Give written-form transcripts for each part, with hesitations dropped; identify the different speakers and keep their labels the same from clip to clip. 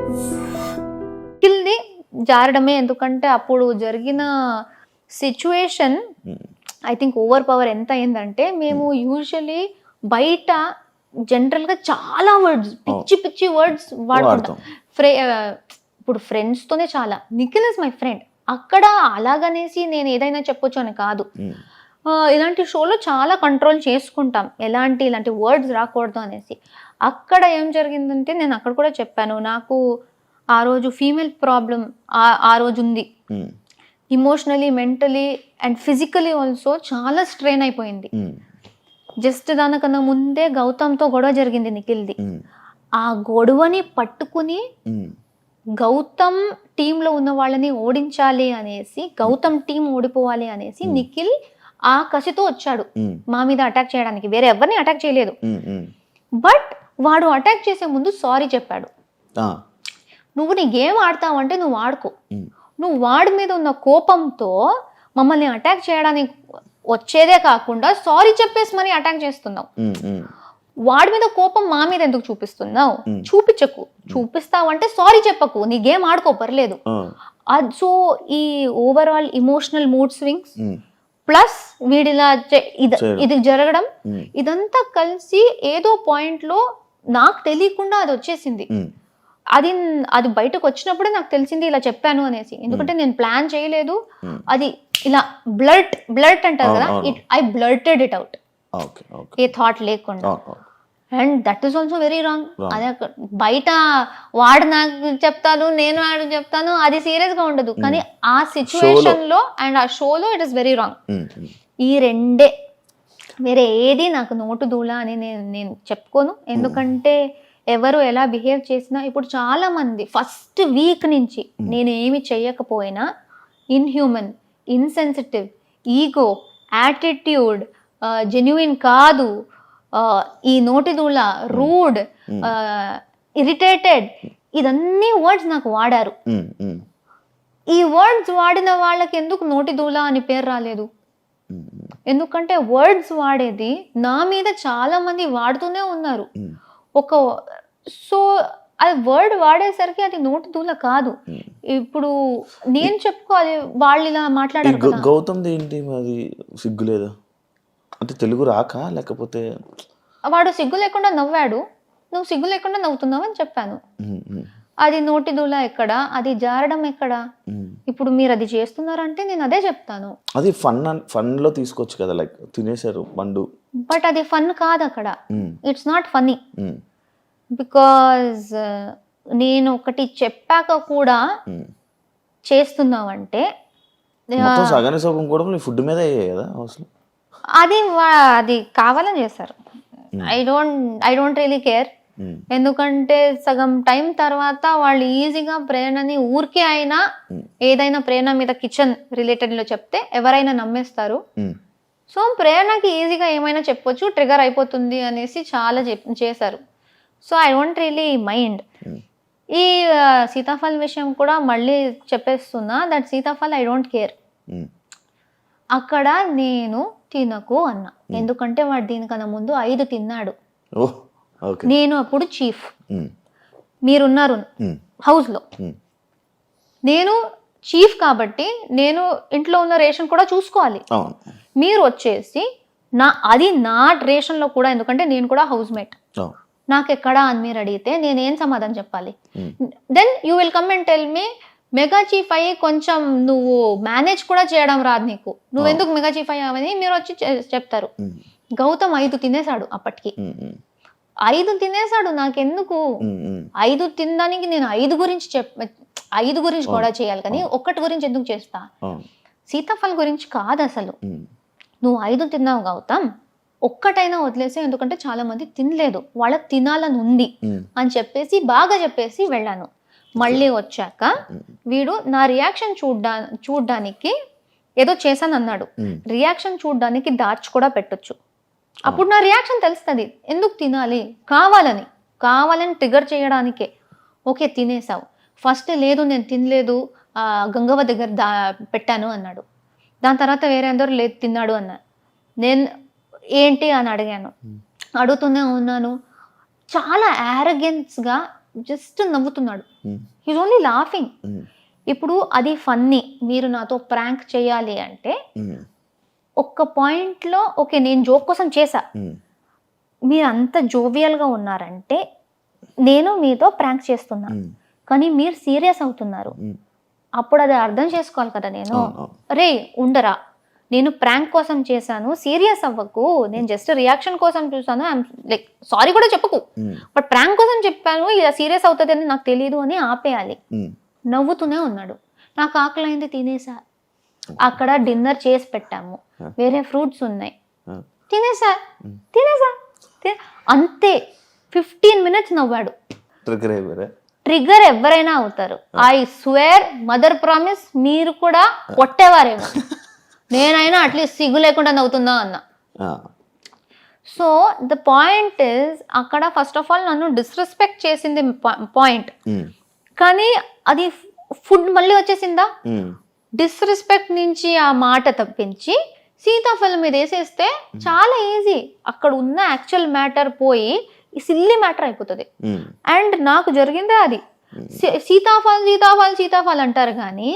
Speaker 1: నిఖిల్ది జారడమే, ఎందుకంటే అప్పుడు జరిగిన situation I think over power ఎంత అయిందంటే, మేము యూజువలీ బయట జనరల్గా చాలా వర్డ్స్, పిచ్చి పిచ్చి వర్డ్స్ వాడుకుంటాం. ఇప్పుడు ఫ్రెండ్స్తోనే చాలా, నిఖిల్ ఇస్ మై ఫ్రెండ్, అక్కడ అలాగనేసి నేను ఏదైనా చెప్పొచ్చు అని కాదు. ఇలాంటి షోలో చాలా కంట్రోల్ చేసుకుంటాం, ఇలాంటి వర్డ్స్ రాకూడదు అనేసి. అక్కడ ఏం జరిగిందంటే, నేను అక్కడ కూడా చెప్పాను, నాకు ఆ రోజు ఫీమేల్ ప్రాబ్లం ఆ రోజు ఉంది. Emotionally, mentally and physically also చాలా స్ట్రెయిన్ అయిపోయింది. జస్ట్ దానికన్నా ముందే గౌతమ్తో గొడవ జరిగింది నిఖిల్ది. ఆ గొడవని పట్టుకుని గౌతమ్ టీంలో ఉన్న వాళ్ళని ఓడించాలి అనేసి, గౌతమ్ టీం ఓడిపోవాలి అనేసి నిఖిల్ ఆ కసితో వచ్చాడు మా మీద అటాక్ చేయడానికి. వేరే ఎవరిని అటాక్ చేయలేదు. బట్ వాడు అటాక్ చేసే ముందు సారీ చెప్పాడు. నువ్వు నీ గేమ్ ఆడతావంటే నువ్వు ఆడుకో, నువ్వు వాడి మీద ఉన్న కోపంతో మమ్మల్ని అటాక్ చేయడానికి వచ్చేదే కాకుండా సారీ చెప్పేసి మరి అటాక్ చేస్తున్నావు. వాడి మీద కోపం మా మీద ఎందుకు చూపిస్తున్నావు? చూపించకు. చూపిస్తావంటే సారీ చెప్పకు, నీ గేమ్ ఆడుకో, పర్లేదు. సో ఈ overall emotional mood swings plus వీడిలా ఇది జరగడం, ఇదంతా కలిసి ఏదో పాయింట్ లో నాకు తెలియకుండా అది వచ్చేసింది. అది బయటకు వచ్చినప్పుడే నాకు తెలిసింది ఇలా చెప్పాను అనేసి. ఎందుకంటే నేను ప్లాన్ చేయలేదు. అది ఇలా బ్లడ్ అంటారు కదా, I blurted it out, a thought లేకుండా. And that is also very wrong. అదే బయట వాడు నాకు చెప్తాను, నేను వాడు చెప్తాను, అది సీరియస్ గా ఉండదు. కానీ ఆ సిచ్యువేషన్ లో అండ్ ఆ షోలో ఇట్ ఇస్ వెరీ రాంగ్. ఈ రెండే, వేరే ఏది నాకు నోటు దూల అని నేను చెప్పుకోను. ఎందుకంటే ఎవరు ఎలా బిహేవ్ చేసినా, ఇప్పుడు చాలా మంది ఫస్ట్ వీక్ నుంచి నేను ఏమి చెయ్యకపోయినా ఇన్హ్యూమన్, ఇన్సెన్సిటివ్, ఈగో, యాటిట్యూడ్, జెన్యుయిన్ కాదు, ఈ నోటిదూల, రూడ్, ఇరిటేటెడ్, ఇదన్నీ వర్డ్స్ నాకు వాడారు. ఈ వర్డ్స్ వాడిన వాళ్ళకి ఎందుకు నోటిదూల అని పేరు రాలేదు? ఎందుకంటే వర్డ్స్ వాడేది నా మీద చాలా మంది వాడుతూనే ఉన్నారు. సో అది వర్డ్ వాడేసరికి అది నోటిదూల కాదు. ఇప్పుడు నేను చెప్పుకోవాలి, వాళ్ళు ఇలా మాట్లాడారు.
Speaker 2: గౌతమ్ది ఏంటి అది సిగ్గు లేదా అంటే, తెలుగు రాక లేకపోతే?
Speaker 1: వాడు సిగ్గు లేకుండా నవ్వాడు, నువ్వు సిగ్గు లేకుండా నవ్వుతున్నావు అని చెప్పాను. అది నోటిదూల ఎక్కడ, అది జారడం ఎక్కడ? ఇప్పుడు మీరు అది చేస్తున్నారంటే నేను అదే చెప్తాను.
Speaker 2: అది ఫన్ లో తీసుకోవచ్చు కదా, లైక్ తినేశారు పండు.
Speaker 1: బట్ అది ఫన్ కాదు అక్కడ. It's not funny. బికాజ్ నేను ఒకటి చెప్పాక కూడా చేస్తున్నావంటే
Speaker 2: సగానే సగం కూడా ఫుడ్ మీద కదా అసలు.
Speaker 1: అది కావాలని చేస్తారు. I don't really care. ఎందుకంటే సగం టైం తర్వాత వాళ్ళు ఈజీగా ప్రేరణని ఊరికే అయినా ఏదైనా ప్రేరణ మీద కిచెన్ రిలేటెడ్ లో చెప్తే ఎవరైనా నమ్మేస్తారు. సో ప్రేరణకి ఈజీగా ఏమైనా చెప్పొచ్చు, ట్రిగర్ అయిపోతుంది అనేసి చాలా చేశారు. So I don't really mind. ఈ సీతాఫల్ విషయం కూడా మళ్ళీ చెప్పేస్తున్నా, దట్ సీతాఫల్ ఐ డోంట్ కేర్. అక్కడ నేను తినకు అన్నా, ఎందుకంటే వాడు దీనికన్నా ముందు 5 తిన్నాడు. నేను అప్పుడు చీఫ్, మీరున్నారు హౌస్ లో, నేను చీఫ్ కాబట్టి నేను ఇంట్లో ఉన్న రేషన్ కూడా చూసుకోవాలి. మీరు వచ్చేసి అది నా రేషన్ లో కూడా, ఎందుకంటే నేను కూడా హౌస్ మేట్, నాకు ఎక్కడా అని మీరు అడిగితే నేనేం సమాధానం చెప్పాలి? Then you will come and tell me, mega chief అయ్యి కొంచెం నువ్వు మేనేజ్ కూడా చేయడం రాదు నీకు, నువ్వెందుకు మెగా చీఫ్ అయ్యావని మీరు వచ్చి చెప్తారు. గౌతమ్ 5 తినేశాడు, అప్పటికి 5 తినేశాడు. నాకెందుకు 5 తినడానికి? నేను 5 గురించి కూడా చేయాలి, కానీ ఒక్కటి గురించి ఎందుకు చేస్తా? సీతాఫల్ గురించి కాదు అసలు. నువ్వు 5 తిన్నావు గౌతమ్, ఒక్కటైనా వదిలేసి, ఎందుకంటే చాలా మంది తినలేదు, వాళ్ళకి తినాలని ఉంది అని చెప్పేసి బాగా చెప్పేసి వెళ్ళాను. మళ్ళీ వచ్చాక వీడు నా రియాక్షన్ చూడ్డానికి ఏదో చేశాను అన్నాడు. రియాక్షన్ చూడ్డానికి దాచి కూడా పెట్టొచ్చు, అప్పుడు నా రియాక్షన్ తెలుస్తుంది. ఎందుకు తినాలి? కావాలని ట్రిగర్ చేయడానికే. ఓకే తినేసావు. ఫస్ట్ లేదు నేను తినలేదు, గంగవ్వ దగ్గర పెట్టాను అన్నాడు. దాని తర్వాత వేరే అందరూ లేదు తిన్నాడు అన్నారు. నేను ఏంటి అని అడిగాను, అడుగుతూనే ఉన్నాను. చాలా యారగెన్స్గా జస్ట్ నవ్వుతున్నాడు, హీస్ ఓన్లీ లాఫింగ్. ఇప్పుడు అది ఫన్నీ, మీరు నాతో ప్రాంక్ చేయాలి అంటే ఒక్క పాయింట్లో ఓకే నేను జోక్ కోసం చేశా, మీరు అంత జోవియల్గా ఉన్నారంటే నేను మీతో ప్రాంక్ చేస్తున్నా, కానీ మీరు సీరియస్ అవుతున్నారు, అప్పుడు అది అర్థం చేసుకోవాలి కదా. నేను రే ఉండరా, నేను ప్రాంక్ కోసం చేశాను, సీరియస్ అవ్వకు, నేను జస్ట్ రియాక్షన్ కోసం చూసాను, ఐఎమ్ లైక్ సారీ కూడా చెప్పకు, బట్ ప్రాంక్ కోసం చెప్పాను, ఇలా సీరియస్ అవుతుంది అని నాకు తెలియదు అని ఆపేయాలి. నవ్వుతూనే ఉన్నాడు. నాకు ఆకలి అయింది, తినేసా, అక్కడ డిన్నర్ చేసి పెట్టాము, వేరే ఫ్రూట్స్ ఉన్నాయి, తినేసా తినేసా అంతే. 15 minutes నవ్వాడు. ట్రిగర్ ఎవరైనా అవుతారు. ఐ స్వేర్, మదర్ ప్రామిస్, మీరు కూడా కొట్టేవారేమో, నేనైనా అట్లీస్ట్ సిగ్గు లేకుండా నవ్వుతుందా అన్న. సో ద పాయింట్ ఇస్, అక్కడ ఫస్ట్ ఆఫ్ ఆల్ నన్ను డిస్రెస్పెక్ట్ చేసింది పాయింట్, కానీ అది ఫుడ్ మళ్ళీ వచ్చేసిందా. డిస్రెస్పెక్ట్ నుంచి ఆ మాట తప్పించి సీతాఫలం మీద వేసేస్తే చాలా ఈజీ, అక్కడ ఉన్న యాక్చువల్ మ్యాటర్ పోయి సిల్లీ మ్యాటర్ అయిపోతుంది. అండ్ నాకు జరిగిందే అది. సీతాఫలం అంటారు కానీ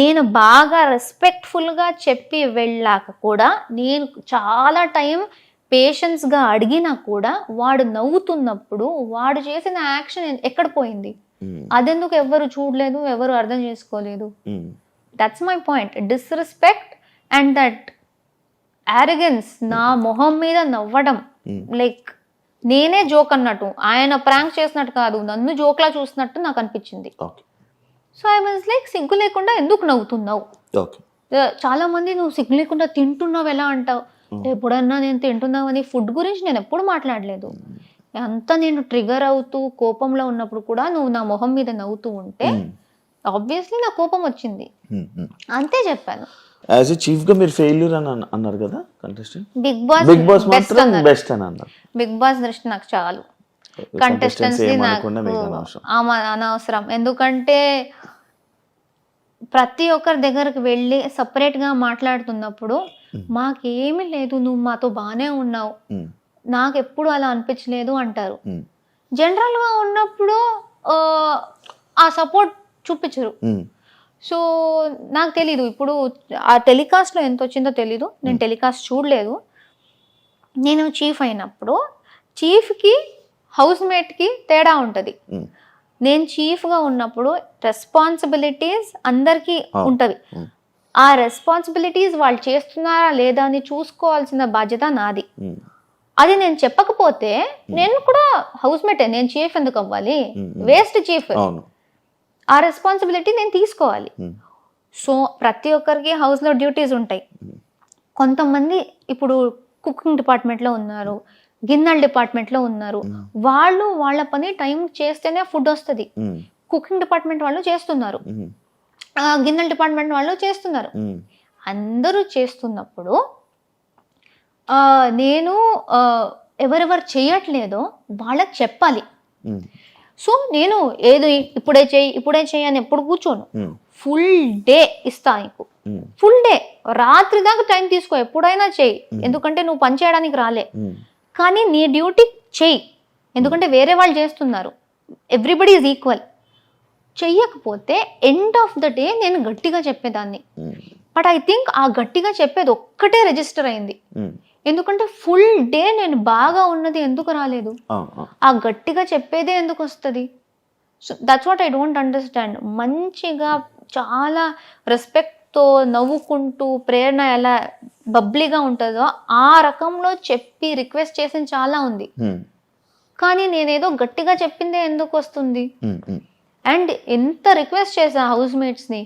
Speaker 1: నేను బాగా రెస్పెక్ట్ఫుల్గా చెప్పి వెళ్ళాక కూడా, నేను చాలా టైం పేషెన్స్గా అడిగినా కూడా వాడు నవ్వుతున్నప్పుడు వాడు చేసిన యాక్షన్ ఎక్కడ పోయింది, అదెందుకు ఎవరు చూడలేదు, ఎవరు అర్థం చేసుకోలేదు. That's my point. Disrespect and that arrogance, నా మొహం మీద నవ్వడం, లైక్ నేనే జోక్ అన్నట్టు, ఆయన ప్రాంక్ చేసినట్టు కాదు, నన్ను జోక్లా చూసినట్టు నాకు అనిపించింది. సో ఐ వాజ్ లైక్, సిగ్గు లేకుండా ఎందుకు నవ్వుతున్నావు? చాలా మంది నువ్వు సిగ్గు లేకుండా తింటున్నావు ఎలా అంటావు, ఎప్పుడన్నా నేను తింటున్నావు అని. ఫుడ్ గురించి నేను ఎప్పుడు మాట్లాడలేదు. అంతా నేను ట్రిగర్ అవుతూ కోపంలో ఉన్నప్పుడు కూడా నువ్వు నా మొహం మీద నవ్వుతూ ఉంటే ఆబ్వియస్లీ నా కోపం వచ్చింది, అంతే చెప్పాను.
Speaker 2: యాజ్ ఎ చీఫ్ గా మీరు ఫెయిల్యూర్ అని అన్నారు కదా కంటెస్టెంట్.
Speaker 1: బిగ్ బాస్
Speaker 2: మాత్రం బెస్ట్ అని అన్నారు.
Speaker 1: బిగ్ బాస్ దృష్టి నాకు చాలు, కంటెస్టెంట్స్ నాకు అనవసరం. ఎందుకంటే ప్రతి ఒక్కరి దగ్గరకు వెళ్ళి సపరేట్గా మాట్లాడుతున్నప్పుడు మాకేమీ లేదు, నువ్వు మాతో బాగానే ఉన్నావు, నాకు ఎప్పుడు అలా అనిపించలేదు అంటారు. జనరల్గా ఉన్నప్పుడు ఆ సపోర్ట్ చూపించరు. సో నాకు తెలీదు ఇప్పుడు ఆ టెలికాస్ట్లో ఎంత వచ్చిందో తెలీదు, నేను టెలికాస్ట్ చూడలేదు. నేను చీఫ్ అయినప్పుడు చీఫ్కి హౌస్ మేట్కి తేడా ఉంటుంది. నేను చీఫ్గా ఉన్నప్పుడు రెస్పాన్సిబిలిటీస్ అందరికీ ఉంటుంది. ఆ రెస్పాన్సిబిలిటీస్ వాళ్ళు చేస్తున్నారా లేదా అని చూసుకోవాల్సిన బాధ్యత నాది. అది నేను చెప్పకపోతే నేను కూడా హౌస్ మేటే, నేను చీఫ్ ఎందుకు అవ్వాలి, వేస్ట్ చీఫ్. ఆ రెస్పాన్సిబిలిటీ నేను తీసుకోవాలి. సో ప్రతి ఒక్కరికి హౌస్లో డ్యూటీస్ ఉంటాయి. కొంతమంది ఇప్పుడు కుకింగ్ డిపార్ట్మెంట్లో ఉన్నారు, గిన్నెల డిపార్ట్మెంట్లో ఉన్నారు, వాళ్ళు వాళ్ళ పని టైం చేస్తేనే ఫుడ్ వస్తుంది. కుకింగ్ డిపార్ట్మెంట్ వాళ్ళు చేస్తున్నారు, గిన్నెల డిపార్ట్మెంట్ వాళ్ళు చేస్తున్నారు. అందరూ చేస్తున్నప్పుడు నేను ఎవరెవరు చేయట్లేదో వాళ్ళకి చెప్పాలి. సో నేను ఏదో ఇప్పుడే చేయి అని ఎప్పుడు కూర్చోను, ఫుల్ డే ఇస్తా నీకు, ఫుల్ డే, రాత్రి దాకా టైం తీసుకో, ఎప్పుడైనా చెయ్యి, ఎందుకంటే నువ్వు పని చేయడానికి రాలే, కానీ నీ డ్యూటీ చెయ్యి, ఎందుకంటే వేరే వాళ్ళు చేస్తున్నారు, ఎవ్రీబడి ఈజ్ ఈక్వల్. చెయ్యకపోతే ఎండ్ ఆఫ్ ద డే నేను గట్టిగా చెప్పేదాన్ని. బట్ ఐ థింక్ ఆ గట్టిగా చెప్పేది ఒక్కటే రిజిస్టర్ అయింది, ఎందుకంటే ఫుల్ డే నేను బాగా ఉన్నది ఎందుకు రాలేదు, ఆ గట్టిగా చెప్పేదే ఎందుకు వస్తుంది. So that's what I don't understand. మంచిగా చాలా రెస్పెక్ట్తో నవ్వుకుంటూ ప్రేరణ ఎలా బబ్లీగా ఉంటుందో ఆ రకంలో చెప్పి రిక్వెస్ట్ చేసింది చాలా ఉంది, కానీ నేనేదో గట్టిగా చెప్పిందే ఎందుకు వస్తుంది. అండ్ ఎంత రిక్వెస్ట్ చేసా హౌస్ మేట్స్ని,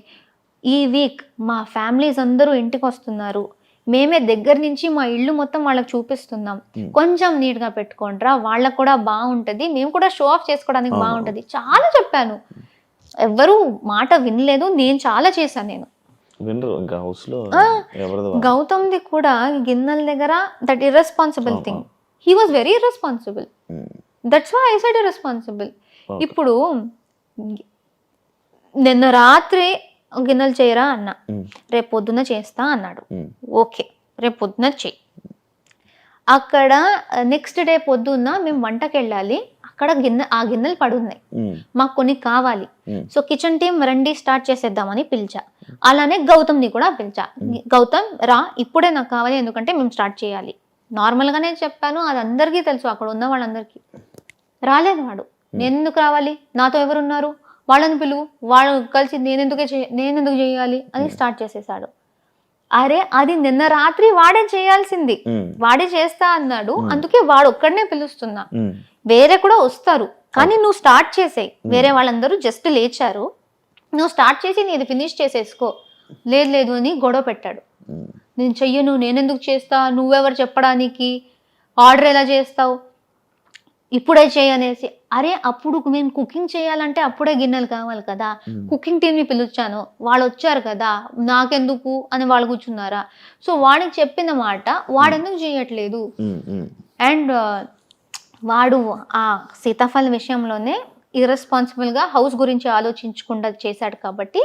Speaker 1: ఈ వీక్ మా ఫ్యామిలీస్ అందరూ ఇంటికి వస్తున్నారు, మేమే దగ్గర నుంచి మా ఇల్లు మొత్తం వాళ్ళకి చూపిస్తున్నాం, కొంచెం నీట్గా పెట్టుకోండిరా, వాళ్ళకు కూడా బాగుంటుంది, మేము కూడా షో ఆఫ్ చేసుకోవడానికి బాగుంటుంది, చాలా చెప్పాను. ఎవ్వరూ మాట వినలేదు. నేను చాలా చేశాను. నేను గౌతమ్ది కూడా గిన్నెల దగ్గర that irresponsible thing, he was very irresponsible, that's why I said irresponsible. ఇప్పుడు నిన్న రాత్రి గిన్నెలు చేయరా అన్నా, రేపు పొద్దున్న చేస్తా అన్నాడు. ఓకే రేపు పొద్దున్న చెయ్యి. అక్కడ నెక్స్ట్ డే పొద్దున్న మేము వంటకి వెళ్ళాలి, అక్కడ ఆ గిన్నెలు పడున్నాయి, మాకు కొన్ని కావాలి. సో కిచెన్ టీం రండి స్టార్ట్ చేసేద్దామని పిలిచా. అలానే గౌతమ్ని కూడా పిలిచా. గౌతమ్ రా, ఇప్పుడే నాకు కావాలి, ఎందుకంటే మేము స్టార్ట్ చేయాలి. నార్మల్గానే చెప్పాను, అది అందరికీ తెలుసు, అక్కడ ఉన్న వాళ్ళందరికీ. రాలేదు వాడు. నేను ఎందుకు రావాలి, నాతో ఎవరున్నారు, వాళ్ళని పిలువు, వాళ్ళు కలిసి నేనెందుకు చేయాలి అని స్టార్ట్ చేసేసాడు. అరే అది నిన్న రాత్రి వాడే చేయాల్సింది, వాడే చేస్తా అన్నాడు, అందుకే వాడు ఒక్కడనే పిలుస్తున్నా. వేరే కూడా వస్తారు, కానీ నువ్వు స్టార్ట్ చేసేయి. వేరే వాళ్ళందరూ జస్ట్ లేచారు, నువ్వు స్టార్ట్ చేసి నీది ఫినిష్ చేసేసుకో. లేదు అని గొడవ పెట్టాడు. నేను చెయ్యను, నేనెందుకు చేస్తా, నువ్వెవరు చెప్పడానికి, ఆర్డర్ ఎలా చేస్తావు, ఇప్పుడే చేయనేసి. అరే అప్పుడు మేము కుకింగ్ చేయాలంటే అప్పుడే గిన్నెలు కావాలి కదా, కుకింగ్ టీంని పిలిచాను, వాళ్ళు వచ్చారు కదా, నాకెందుకు అని వాళ్ళు కూర్చున్నారా. సో వాడికి చెప్పిన మాట వాడెందుకు చేయట్లేదు. అండ్ వాడు ఆ సీతాఫల విషయంలోనే ఇర్రెస్పాన్సిబుల్గా హౌస్ గురించి ఆలోచించకుండా చేశాడు. కాబట్టి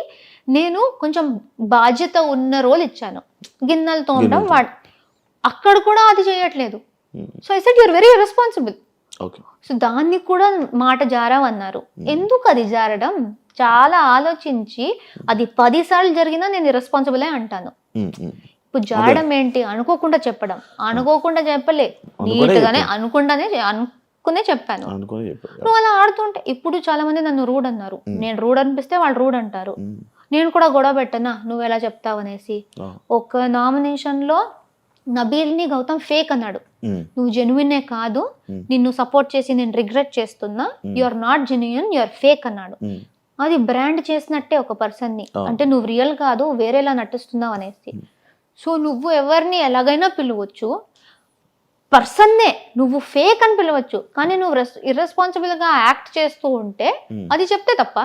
Speaker 1: నేను కొంచెం బాధ్యత ఉన్న రోల్ ఇచ్చాను, గిన్నెలతో ఉండడం. వాడు అక్కడ కూడా అది చేయట్లేదు. So I said you're very irresponsible. So దాన్ని కూడా మాట జారావన్నారు. ఎందుకు అది జారడం, చాలా ఆలోచించి అది 10 సార్లు జరిగినా నేను ఇర్రెస్పాన్సిబులే అంటాను. ఇప్పుడు జారడం ఏంటి, అనుకోకుండా చెప్పడం. అనుకోకుండా చెప్పలే, నీట్గానే అనుకునే చెప్పాను. నువ్వు అలా ఆడుతుంటే ఇప్పుడు చాలా మంది నన్ను రూడ్ అన్నారు. నేను రూడ్ అనిపిస్తే వాళ్ళు రూడ్ అంటారు. నేను కూడా గొడవ పెట్టనా, నువ్వు ఎలా చెప్తావు అనేసి. ఒక నామినేషన్ లో నబీల్ని గౌతమ్ ఫేక్ అన్నాడు. నువ్వు జెన్యునే కాదు, నిన్ను సపోర్ట్ చేసి నేను రిగ్రెట్ చేస్తున్నా, you are not genuine, you are fake అన్నాడు. అది బ్రాండ్ చేసినట్టే ఒక పర్సన్ ని, అంటే నువ్వు రియల్ కాదు, వేరేలా నటిస్తున్నావు అనేసి. సో నువ్వు ఎవరిని ఎలాగైనా పిలవచ్చు, పర్సన్నే నువ్వు ఫేక్ అని పిలవచ్చు, కానీ నువ్వు ఇర్రెస్పాన్సిబుల్ గా యాక్ట్ చేస్తూ ఉంటే అది చెప్తే తప్ప.